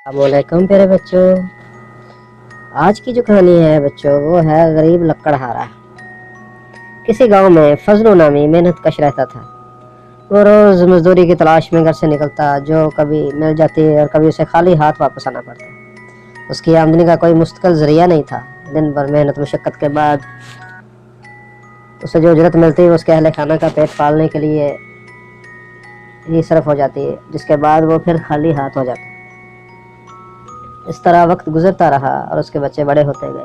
السلام علیکم پیارے بچوں. آج کی جو کہانی ہے بچوں وہ ہے غریب لکڑہارا. کسی گاؤں میں فضل نامی محنت کش رہتا تھا. وہ روز مزدوری کی تلاش میں گھر سے نکلتا جو کبھی مل جاتی اور کبھی اسے خالی ہاتھ واپس آنا پڑتا. اس کی آمدنی کا کوئی مستقل ذریعہ نہیں تھا. دن بھر محنت مشقت کے بعد اسے جو اجرت ملتی اس کے اہل خانہ کا پیٹ پالنے کے لیے ہی صرف ہو جاتی ہے، جس کے بعد وہ پھر خالی ہاتھ ہو جاتا. اس طرح وقت گزرتا رہا اور اس کے بچے بڑے ہوتے گئے.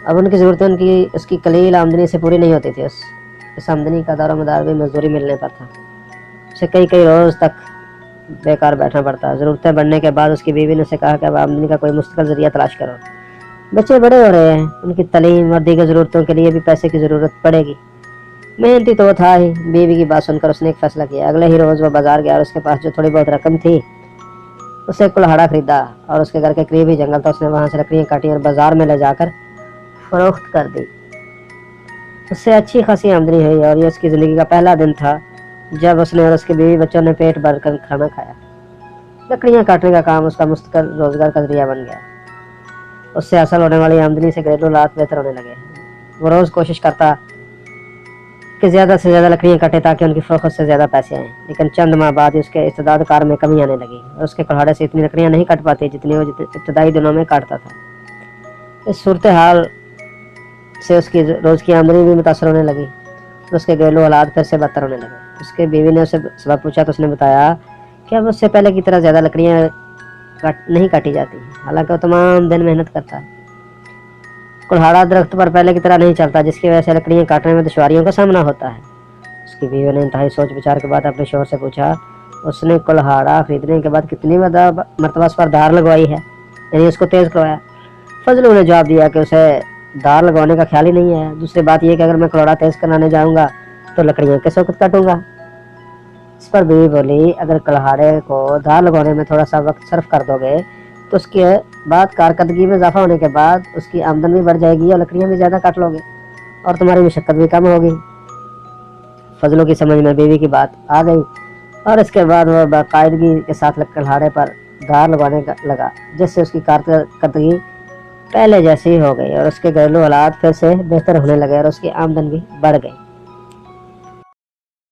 اب ان کی ضرورتیں اس کی قلیل آمدنی سے پوری نہیں ہوتی تھی. اس آمدنی کا دار و مدار بھی مزدوری ملنے پر تھا. اسے کئی روز تک بیکار بیٹھنا پڑتا. ضرورتیں بڑھنے کے بعد اس کی بیوی نے اسے کہا کہ اب آمدنی کا کوئی مستقل ذریعہ تلاش کرو. بچے بڑے ہو رہے ہیں، ان کی تعلیم اور دیگر ضرورتوں کے لیے بھی پیسے کی ضرورت پڑے گی. محنتی تو وہ تھا ہی. بیوی کی بات سن کر اس نے ایک فیصلہ کیا. اگلے ہی روز وہ بازار گیا اور اس کے پاس جو تھوڑی بہت رقم تھی اسے کلہاڑا خریدا اور اس کے گھر کے قریب ہی جنگل تھا. اس نے وہاں سے لکڑیاں کاٹی اور بازار میں لے جا کر فروخت کر دی. اس سے اچھی خاصی آمدنی ہوئی اور یہ اس کی زندگی کا پہلا دن تھا جب اس نے اور اس کے بیوی بچوں نے پیٹ بھر کر کھانا کھایا. لکڑیاں کاٹنے کا کام اس کا مستقل روزگار کا ذریعہ بن گیا. اس سے حاصل ہونے والی آمدنی سے گھریلو حالات بہتر ہونے لگے. وہ روز کوشش کرتا کہ زیادہ سے زیادہ لکڑیاں کاٹے تاکہ ان کی فروخت سے زیادہ پیسے آئیں. لیکن چند ماہ بعد اس کے استعداد کار میں کمی آنے لگی اور اس کے کلہاڑے سے اتنی لکڑیاں نہیں کاٹ پاتی جتنی وہ ابتدائی دنوں میں کاٹتا تھا. اس صورتحال سے اس کی روز کی آمدنی بھی متاثر ہونے لگی اور اس کے گھریلو حالات پھر سے بدتر ہونے لگے. اس کے بیوی نے اسے سبب پوچھا تو اس نے بتایا کہ اب اس سے پہلے کی طرح زیادہ لکڑیاں نہیں کاٹی جاتی، حالانکہ وہ تمام دن محنت کرتا ہے. کلہاڑا درخت پر پہلے کی طرح نہیں چلتا، جس کی وجہ سے لکڑیاں کاٹنے میں دشواریوں کا سامنا ہوتا ہے. اس کی بیوی نے انتہائی سوچ بچار کے بعد اپنے شوہر سے پوچھا اس نے کلہاڑا خریدنے کے بعد کتنی مرتبہ اس پر دھار لگوائی ہے، یعنی اس کو تیز کروایا. فضلو نے جواب دیا کہ اسے دھار لگوانے کا خیال ہی نہیں ہے. دوسری بات یہ کہ اگر میں کلہاڑا تیز کرانے جاؤں گا تو لکڑیاں کس وقت کاٹوں گا. اس پر بیوی بولی اگر کلہاڑے کو دھار لگوانے میں تھوڑا سا وقت صرف کر دو گے تو اس کے بعد کارکردگی میں اضافہ ہونے کے بعد اس کی آمدن بھی بڑھ جائے گی اور لکڑیاں بھی زیادہ کاٹ لو گے اور تمہاری مشقت بھی کم ہوگی. فضلوں کی سمجھ میں بیوی کی بات آ گئی اور اس کے بعد وہ باقاعدگی کے ساتھ کلہاڑے پر دھار لگوانے لگا، جس سے اس کی کارکردگی پہلے جیسی ہو گئی اور اس کے گھریلو حالات پھر سے بہتر ہونے لگے اور اس کی آمدن بھی بڑھ گئی.